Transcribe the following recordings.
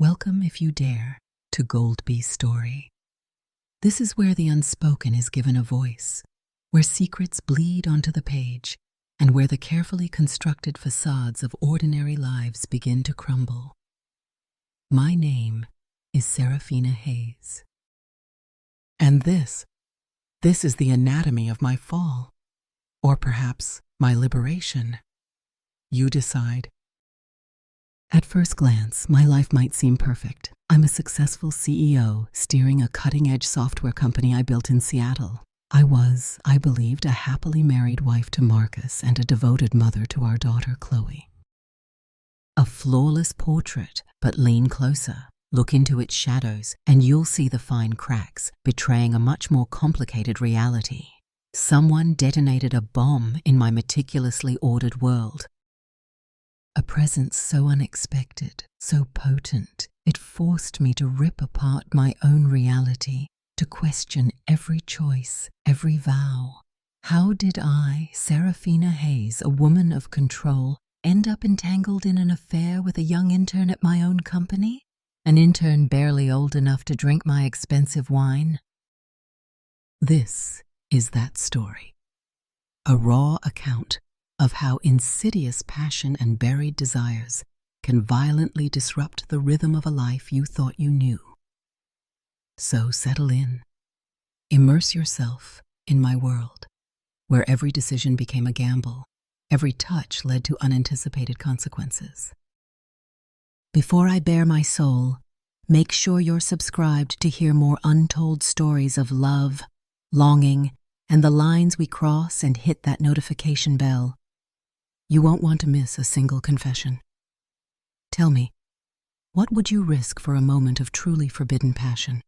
Welcome, if you dare, to GoldbeStory. This is where the unspoken is given a voice, where secrets bleed onto the page, and where the carefully constructed facades of ordinary lives begin to crumble. My name is Serafina Hayes. And this is the anatomy of my fall, or perhaps my liberation. You decide. At first glance, my life might seem perfect. I'm a successful CEO steering a cutting-edge software company I built in Seattle. I was, I believed, a happily married wife to Marcus and a devoted mother to our daughter, Chloe. A flawless portrait, but lean closer. Look into its shadows, and you'll see the fine cracks, betraying a much more complicated reality. Someone detonated a bomb in my meticulously ordered world. A presence so unexpected, so potent, it forced me to rip apart my own reality, to question every choice, every vow. How did I, Serafina Hayes, a woman of control, end up entangled in an affair with a young intern at my own company? An intern barely old enough to drink my expensive wine? This is that story. A raw account of how insidious passion and buried desires can violently disrupt the rhythm of a life you thought you knew. So settle in. Immerse yourself in my world, where every decision became a gamble, every touch led to unanticipated consequences. Before I bare my soul, make sure you're subscribed to hear more untold stories of love, longing, and the lines we cross, and hit that notification bell. You won't want to miss a single confession. Tell me, what would you risk for a moment of truly forbidden passion?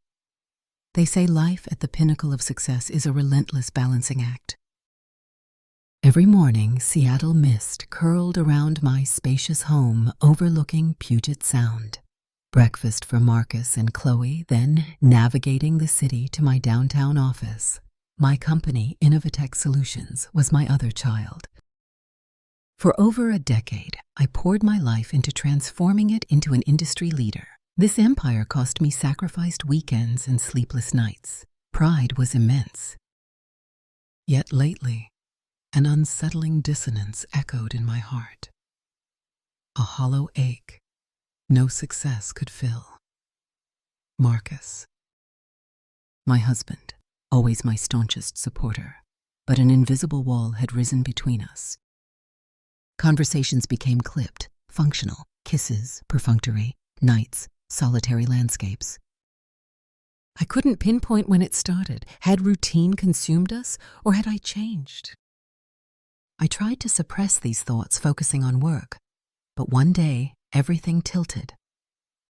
They say life at the pinnacle of success is a relentless balancing act. Every morning, Seattle mist curled around my spacious home overlooking Puget Sound. Breakfast for Marcus and Chloe, then navigating the city to my downtown office. My company, Innovatech Solutions, was my other child. For over a decade, I poured my life into transforming it into an industry leader. This empire cost me sacrificed weekends and sleepless nights. Pride was immense. Yet lately, an unsettling dissonance echoed in my heart. A hollow ache no success could fill. Marcus. My husband, always my staunchest supporter, but an invisible wall had risen between us. Conversations became clipped, functional, kisses, perfunctory, nights, solitary landscapes. I couldn't pinpoint when it started. Had routine consumed us, or had I changed? I tried to suppress these thoughts, focusing on work, but one day, everything tilted.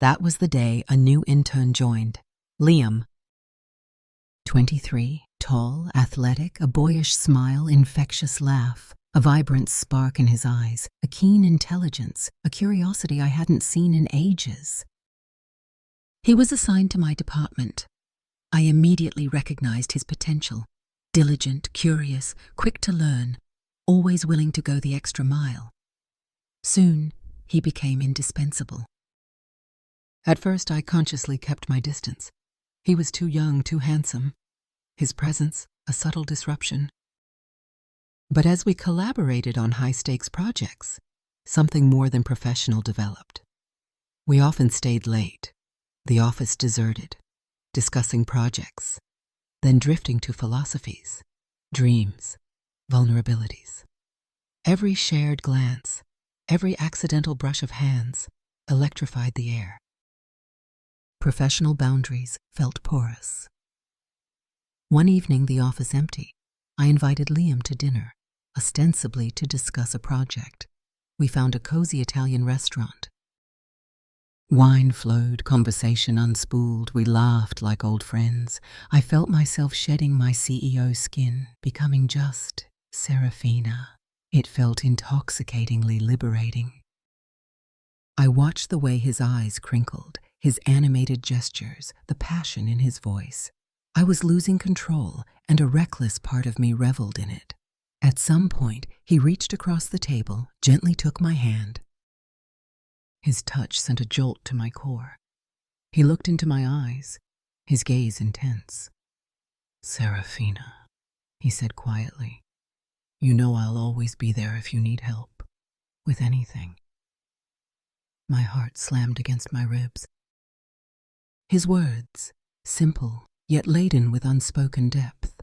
That was the day a new intern joined, Liam. 23, tall, athletic, a boyish smile, infectious laugh. A vibrant spark in his eyes, a keen intelligence, a curiosity I hadn't seen in ages. He was assigned to my department. I immediately recognized his potential. Diligent, curious, quick to learn, always willing to go the extra mile. Soon, he became indispensable. At first, I consciously kept my distance. He was too young, too handsome. His presence, a subtle disruption. But as we collaborated on high-stakes projects, something more than professional developed. We often stayed late, the office deserted, discussing projects, then drifting to philosophies, dreams, vulnerabilities. Every shared glance, every accidental brush of hands electrified the air. Professional boundaries felt porous. One evening, the office empty, I invited Liam to dinner. Ostensibly to discuss a project. We found a cozy Italian restaurant. Wine flowed, conversation unspooled, we laughed like old friends. I felt myself shedding my CEO skin, becoming just Serafina. It felt intoxicatingly liberating. I watched the way his eyes crinkled, his animated gestures, the passion in his voice. I was losing control, and a reckless part of me reveled in it. At some point, he reached across the table, gently took my hand. His touch sent a jolt to my core. He looked into my eyes, his gaze intense. "Serafina," he said quietly, "you know I'll always be there if you need help, with anything." My heart slammed against my ribs. His words, simple yet laden with unspoken depth.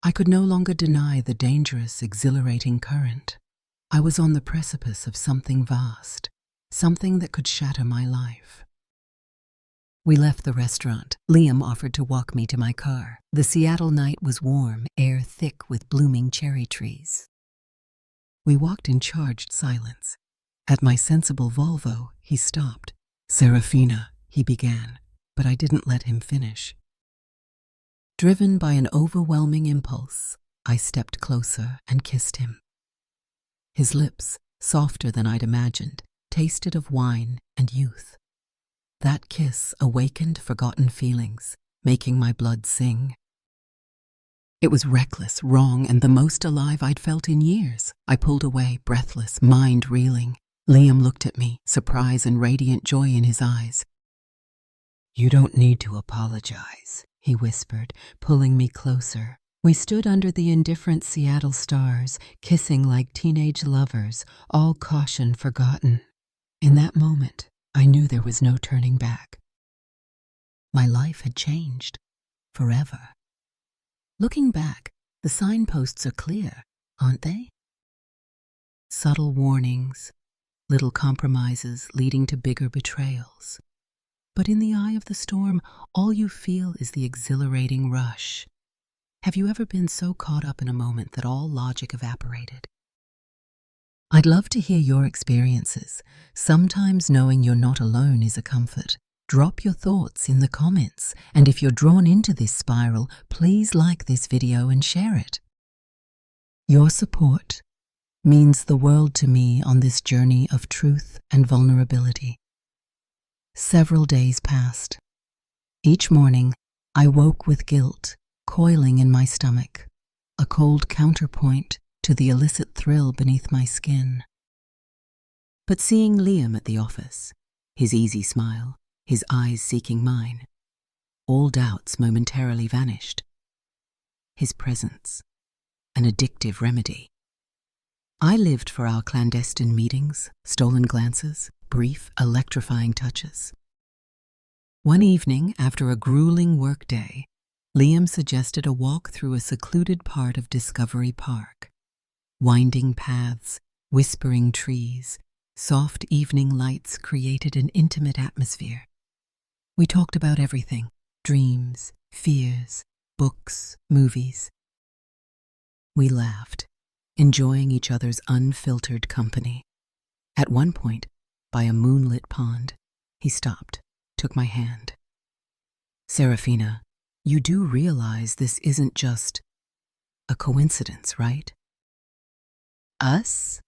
I could no longer deny the dangerous, exhilarating current. I was on the precipice of something vast, something that could shatter my life. We left the restaurant. Liam offered to walk me to my car. The Seattle night was warm, air thick with blooming cherry trees. We walked in charged silence. At my sensible Volvo, he stopped. "Serafina," he began, but I didn't let him finish. Driven by an overwhelming impulse, I stepped closer and kissed him. His lips, softer than I'd imagined, tasted of wine and youth. That kiss awakened forgotten feelings, making my blood sing. It was reckless, wrong, and the most alive I'd felt in years. I pulled away, breathless, mind reeling. Liam looked at me, surprise and radiant joy in his eyes. "You don't need to apologize," he whispered, pulling me closer. We stood under the indifferent Seattle stars, kissing like teenage lovers, all caution forgotten. In that moment, I knew there was no turning back. My life had changed, forever. Looking back, the signposts are clear, aren't they? Subtle warnings, little compromises leading to bigger betrayals. But in the eye of the storm, all you feel is the exhilarating rush. Have you ever been so caught up in a moment that all logic evaporated? I'd love to hear your experiences. Sometimes knowing you're not alone is a comfort. Drop your thoughts in the comments, and if you're drawn into this spiral, please like this video and share it. Your support means the world to me on this journey of truth and vulnerability. Several days passed. Each morning, I woke with guilt coiling in my stomach, a cold counterpoint to the illicit thrill beneath my skin. But seeing Liam at the office, his easy smile, his eyes seeking mine, all doubts momentarily vanished. His presence, an addictive remedy. I lived for our clandestine meetings, stolen glances, brief, electrifying touches. One evening, after a grueling workday, Liam suggested a walk through a secluded part of Discovery Park. Winding paths, whispering trees, soft evening lights created an intimate atmosphere. We talked about everything: dreams, fears, books, movies. We laughed, enjoying each other's unfiltered company. At one point, by a moonlit pond, he stopped, took my hand. "Serafina, you do realize this isn't just a coincidence, right?" "Us?"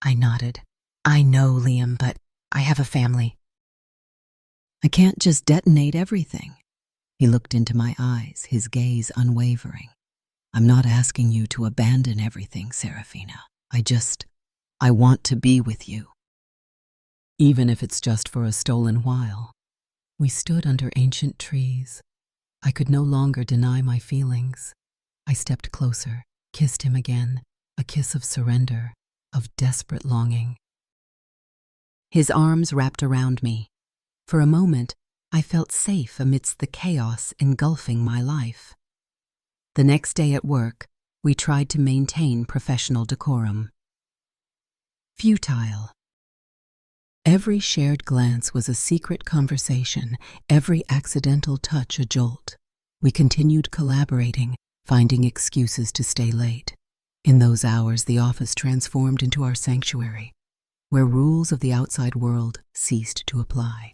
I nodded. "I know, Liam, but I have a family. I can't just detonate everything." He looked into my eyes, his gaze unwavering. "I'm not asking you to abandon everything, Serafina. I want to be with you. Even if it's just for a stolen while." We stood under ancient trees. I could no longer deny my feelings. I stepped closer, kissed him again, a kiss of surrender, of desperate longing. His arms wrapped around me. For a moment, I felt safe amidst the chaos engulfing my life. The next day at work, we tried to maintain professional decorum. Futile. Every shared glance was a secret conversation, every accidental touch a jolt. We continued collaborating, finding excuses to stay late. In those hours, the office transformed into our sanctuary, where rules of the outside world ceased to apply.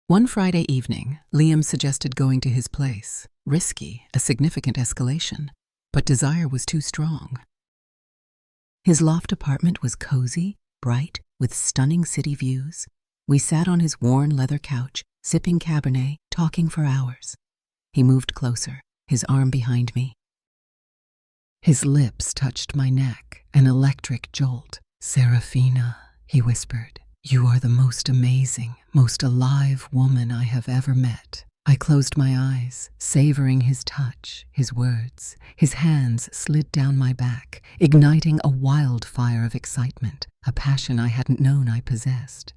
One Friday evening, Liam suggested going to his place. Risky, a significant escalation, but desire was too strong. His loft apartment was cozy, bright, with stunning city views. We sat on his worn leather couch, sipping Cabernet, talking for hours. He moved closer, his arm behind me. His lips touched my neck, an electric jolt. "Serafina," he whispered, "You are the most amazing, most alive woman I have ever met." I closed my eyes, savoring his touch, his words. His hands slid down my back, igniting a wildfire of excitement, a passion I hadn't known I possessed.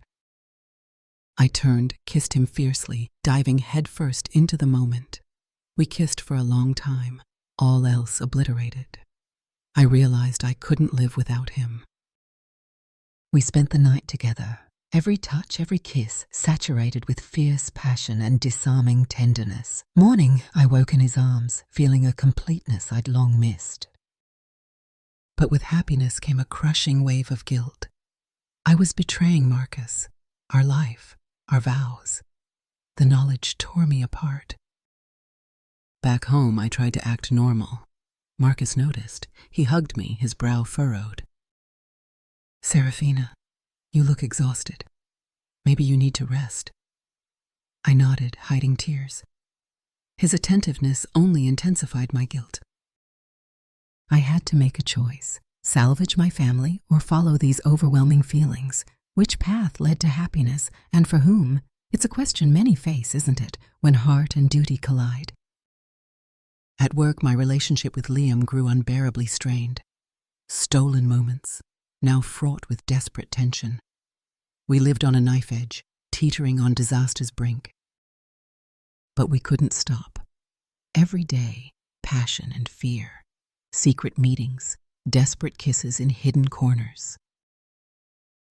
I turned, kissed him fiercely, diving headfirst into the moment. We kissed for a long time, all else obliterated. I realized I couldn't live without him. We spent the night together, every touch, every kiss saturated with fierce passion and disarming tenderness. Morning, I woke in his arms, feeling a completeness I'd long missed. But with happiness came a crushing wave of guilt. I was betraying Marcus, our life, our vows. The knowledge tore me apart. Back home, I tried to act normal. Marcus noticed. He hugged me, his brow furrowed. "Serafina, you look exhausted. Maybe you need to rest." I nodded, hiding tears. His attentiveness only intensified my guilt. I had to make a choice: salvage my family or follow these overwhelming feelings. Which path led to happiness, and for whom? It's a question many face, isn't it, when heart and duty collide? At work, my relationship with Liam grew unbearably strained. Stolen moments, now fraught with desperate tension. We lived on a knife edge, teetering on disaster's brink. But we couldn't stop. Every day, passion and fear, secret meetings, desperate kisses in hidden corners.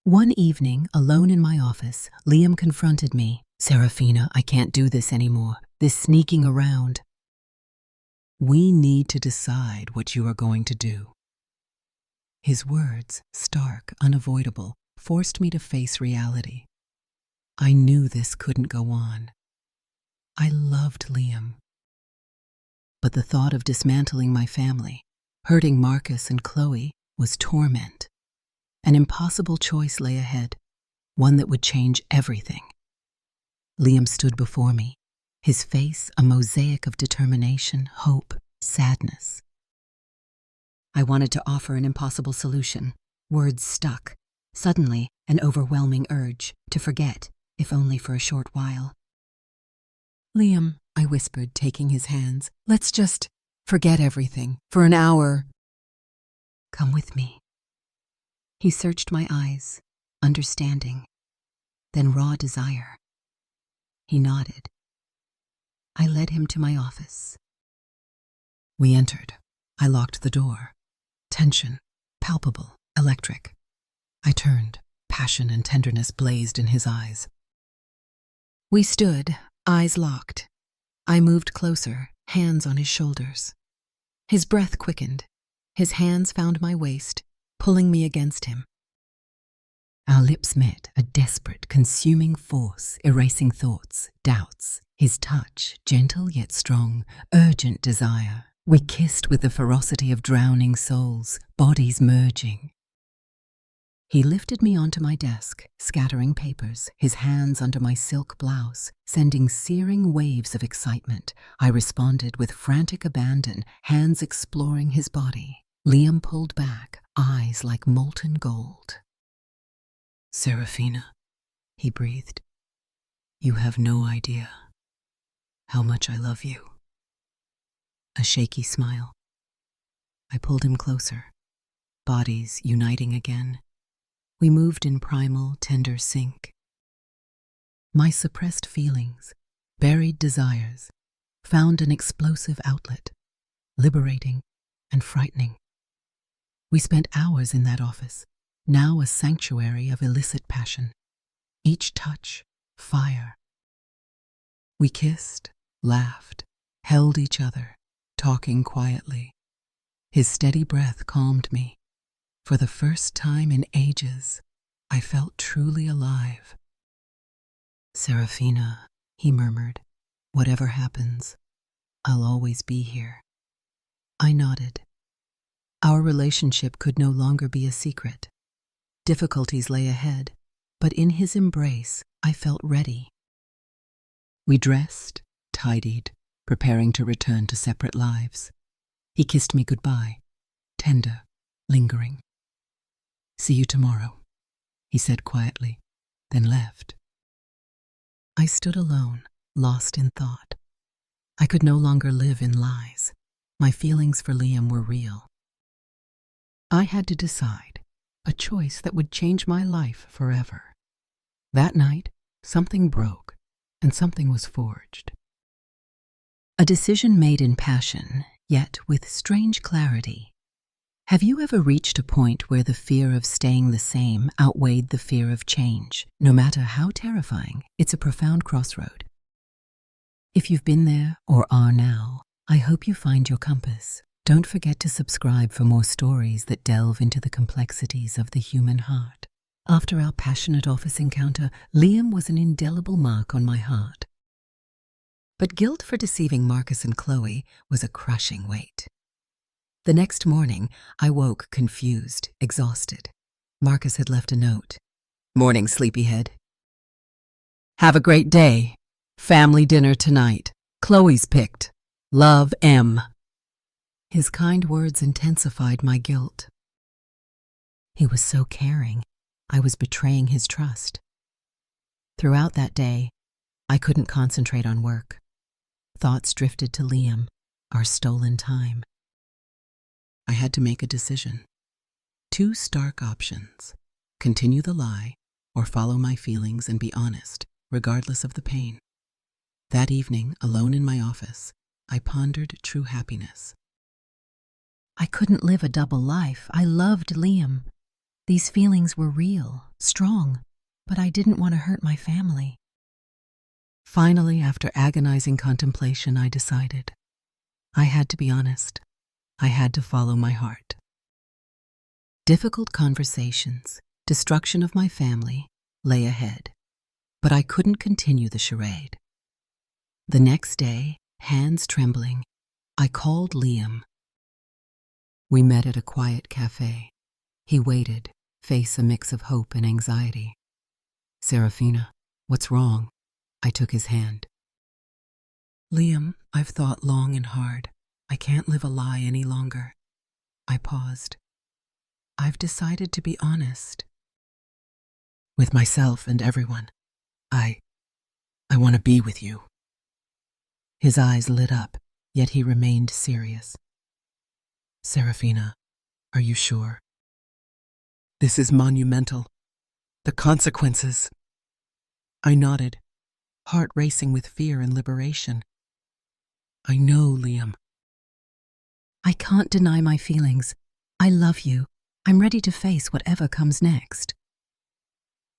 One evening, alone in my office, Liam confronted me. "Serafina, I can't do this anymore. This sneaking around. We need to decide what you are going to do." His words, stark, unavoidable, forced me to face reality. I knew this couldn't go on. I loved Liam. But the thought of dismantling my family, hurting Marcus and Chloe, was torment. An impossible choice lay ahead, one that would change everything. Liam stood before me, his face a mosaic of determination, hope, sadness. I wanted to offer an impossible solution. Words stuck. Suddenly, an overwhelming urge to forget, if only for a short while. "Liam," I whispered, taking his hands, "let's just forget everything for an hour." "Come with me." He searched my eyes, understanding, then raw desire. He nodded. I led him to my office. We entered. I locked the door. Tension, palpable, electric. I turned. Passion and tenderness blazed in his eyes. We stood, eyes locked. I moved closer, hands on his shoulders. His breath quickened. His hands found my waist, pulling me against him. Our lips met, a desperate, consuming force, erasing thoughts, doubts. His touch, gentle yet strong, urgent desire. We kissed with the ferocity of drowning souls, bodies merging. He lifted me onto my desk, scattering papers, his hands under my silk blouse, sending searing waves of excitement. I responded with frantic abandon, hands exploring his body. Liam pulled back, eyes like molten gold. "Serafina," he breathed, "you have no idea how much I love you." A shaky smile. I pulled him closer, bodies uniting again. We moved in primal, tender sync. My suppressed feelings, buried desires, found an explosive outlet, liberating and frightening. We spent hours in that office, now a sanctuary of illicit passion. Each touch, fire. We kissed, laughed, held each other, talking quietly. His steady breath calmed me. For the first time in ages, I felt truly alive. "Serafina," he murmured, "whatever happens, I'll always be here." I nodded. Our relationship could no longer be a secret. Difficulties lay ahead, but in his embrace, I felt ready. We dressed, tidied, preparing to return to separate lives. He kissed me goodbye, tender, lingering. "See you tomorrow," he said quietly, then left. I stood alone, lost in thought. I could no longer live in lies. My feelings for Liam were real. I had to decide, a choice that would change my life forever. That night, something broke, and something was forged. A decision made in passion, yet with strange clarity. Have you ever reached a point where the fear of staying the same outweighed the fear of change? No matter how terrifying, it's a profound crossroad. If you've been there or are now, I hope you find your compass. Don't forget to subscribe for more stories that delve into the complexities of the human heart. After our passionate office encounter, Liam was an indelible mark on my heart. But guilt for deceiving Marcus and Chloe was a crushing weight. The next morning, I woke confused, exhausted. Marcus had left a note. "Morning, sleepyhead. Have a great day. Family dinner tonight. Chloe's picked. Love, M." His kind words intensified my guilt. He was so caring. I was betraying his trust. Throughout that day, I couldn't concentrate on work. Thoughts drifted to Liam, our stolen time. I had to make a decision. Two stark options: continue the lie or follow my feelings and be honest, regardless of the pain. That evening, alone in my office, I pondered true happiness. I couldn't live a double life. I loved Liam. These feelings were real, strong, but I didn't want to hurt my family. Finally, after agonizing contemplation, I decided. I had to be honest. I had to follow my heart. Difficult conversations, destruction of my family, lay ahead, but I couldn't continue the charade. The next day, hands trembling, I called Liam. We met at a quiet cafe. He waited, face a mix of hope and anxiety. "Serafina, what's wrong?" I took his hand. "Liam, I've thought long and hard. I can't live a lie any longer." I paused. "I've decided to be honest. With myself and everyone. I want to be with you." His eyes lit up, yet he remained serious. "Serafina, are you sure? This is monumental. The consequences." I nodded, heart racing with fear and liberation. "I know, Liam." "I can't deny my feelings. I love you. I'm ready to face whatever comes next."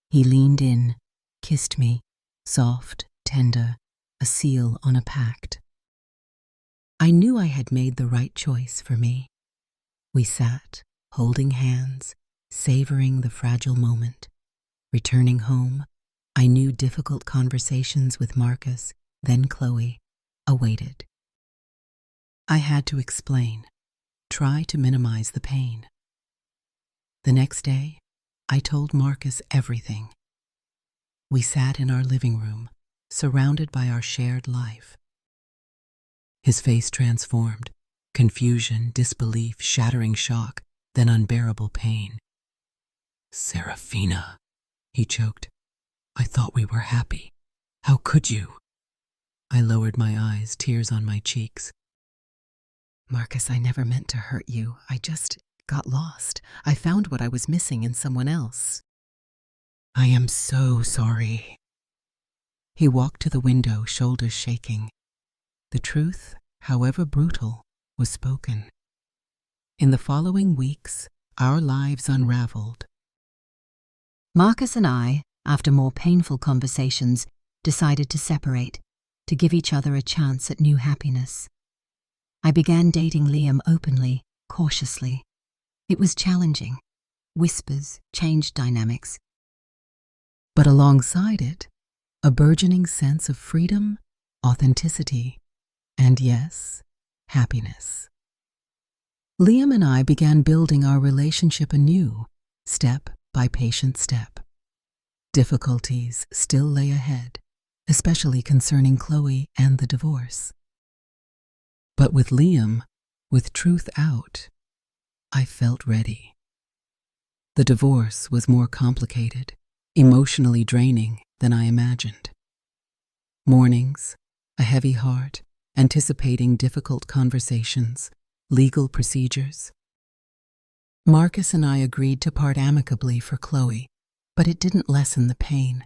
He leaned in, kissed me, soft, tender, a seal on a pact. I knew I had made the right choice for me. We sat, holding hands, savoring the fragile moment. Returning home, I knew difficult conversations with Marcus, then Chloe, awaited. I had to explain, try to minimize the pain. The next day, I told Marcus everything. We sat in our living room, surrounded by our shared life. His face transformed, confusion, disbelief, shattering shock, then unbearable pain. "Serafina," he choked. "I thought we were happy. How could you?" I lowered my eyes, tears on my cheeks. "Marcus, I never meant to hurt you. I just got lost. I found what I was missing in someone else." "I am so sorry." He walked to the window, shoulders shaking. The truth, however brutal, was spoken. In the following weeks, our lives unraveled. Marcus and I, after more painful conversations, decided to separate, to give each other a chance at new happiness. I began dating Liam openly, cautiously. It was challenging. Whispers changed dynamics. But alongside it, a burgeoning sense of freedom, authenticity, and yes, happiness. Liam and I began building our relationship anew, step by patient step. Difficulties still lay ahead, especially concerning Chloe and the divorce. But with Liam, with truth out, I felt ready. The divorce was more complicated, emotionally draining than I imagined. Mornings, a heavy heart, anticipating difficult conversations, legal procedures. Marcus and I agreed to part amicably for Chloe, but it didn't lessen the pain.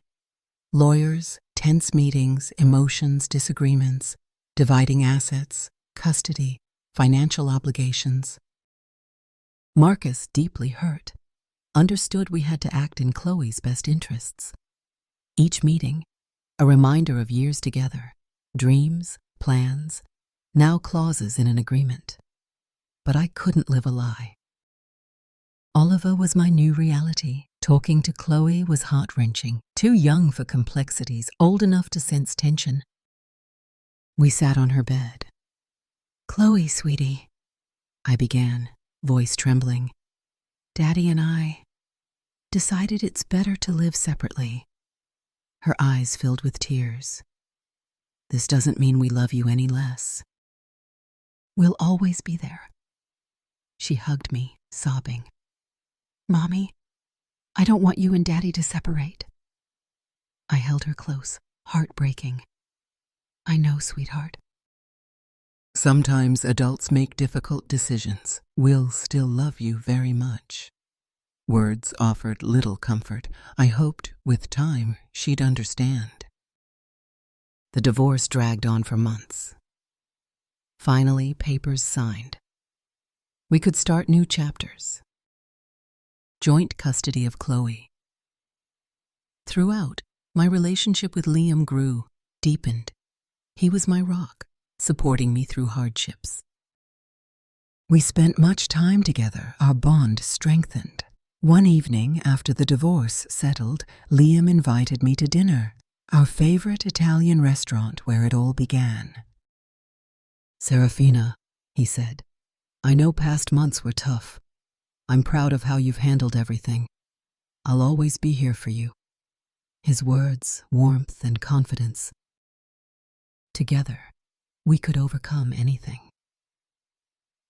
Lawyers, tense meetings, emotions, disagreements, dividing assets, custody, financial obligations. Marcus, deeply hurt, understood we had to act in Chloe's best interests. Each meeting, a reminder of years together, dreams, plans, now clauses in an agreement. But I couldn't live a lie. Oliver was my new reality. Talking to Chloe was heart-wrenching, too young for complexities, old enough to sense tension. We sat on her bed. "Chloe, sweetie," I began, voice trembling. "Daddy and I decided it's better to live separately." Her eyes filled with tears. "This doesn't mean we love you any less. We'll always be there." She hugged me, sobbing. "Mommy, I don't want you and Daddy to separate." I held her close, heartbreaking. "I know, sweetheart. Sometimes adults make difficult decisions. We'll still love you very much." Words offered little comfort. I hoped, with time, she'd understand. The divorce dragged on for months. Finally, papers signed. We could start new chapters. Joint custody of Chloe. Throughout, my relationship with Liam grew, deepened. He was my rock, supporting me through hardships. We spent much time together, our bond strengthened. One evening, after the divorce settled, Liam invited me to dinner, our favorite Italian restaurant where it all began. "Serafina," he said, "I know past months were tough. I'm proud of how you've handled everything. I'll always be here for you." His words, warmth, and confidence. Together, we could overcome anything.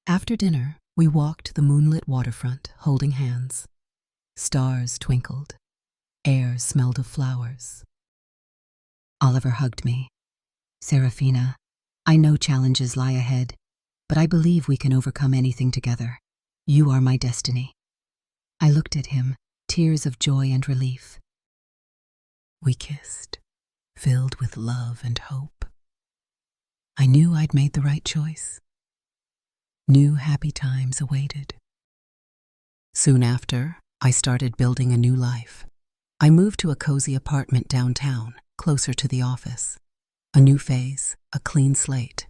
After dinner, we walked the moonlit waterfront, holding hands. Stars twinkled. Air smelled of flowers. Oliver hugged me. "Serafina, I know challenges lie ahead, but I believe we can overcome anything together. You are my destiny." I looked at him, tears of joy and relief. We kissed, filled with love and hope. I knew I'd made the right choice. New happy times awaited. Soon after, I started building a new life. I moved to a cozy apartment downtown, closer to the office. A new phase, a clean slate.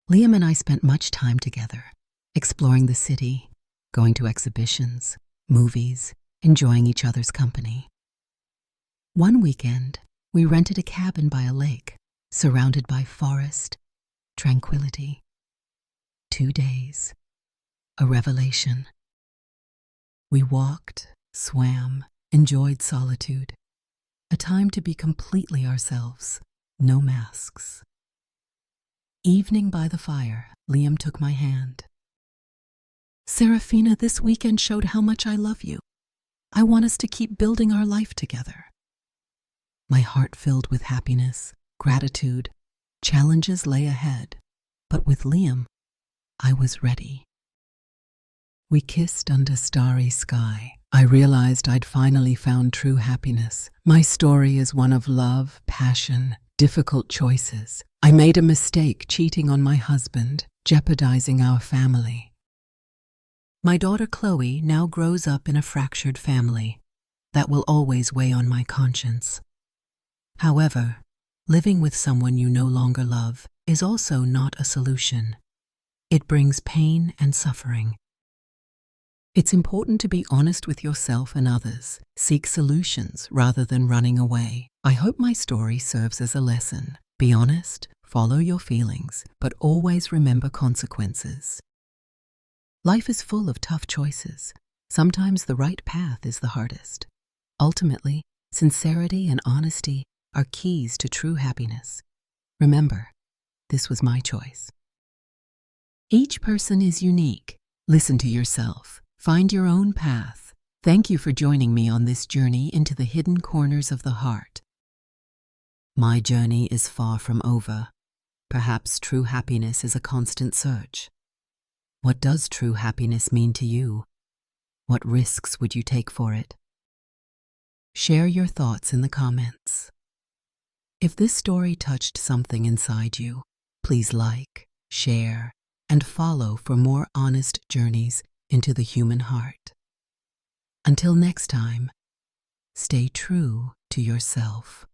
Liam and I spent much time together, exploring the city, going to exhibitions, movies, enjoying each other's company. One weekend, we rented a cabin by a lake, surrounded by forest, tranquility. 2 days, a revelation. We walked, swam, enjoyed solitude. A time to be completely ourselves, no masks. Evening by the fire, Liam took my hand. "Serafina, this weekend showed how much I love you. I want us to keep building our life together." My heart filled with happiness, gratitude. Challenges lay ahead, but with Liam, I was ready. We kissed under starry sky. I realized I'd finally found true happiness. My story is one of love, passion, difficult choices. I made a mistake cheating on my husband, jeopardizing our family. My daughter Chloe now grows up in a fractured family. That will always weigh on my conscience. However, living with someone you no longer love is also not a solution. It brings pain and suffering. It's important to be honest with yourself and others. Seek solutions rather than running away. I hope my story serves as a lesson. Be honest, follow your feelings, but always remember consequences. Life is full of tough choices. Sometimes the right path is the hardest. Ultimately, sincerity and honesty are keys to true happiness. Remember, this was my choice. Each person is unique. Listen to yourself. Find your own path. Thank you for joining me on this journey into the hidden corners of the heart. My journey is far from over. Perhaps true happiness is a constant search. What does true happiness mean to you? What risks would you take for it? Share your thoughts in the comments. If this story touched something inside you, please like, share, and follow for more honest journeys into the human heart. Until next time, stay true to yourself.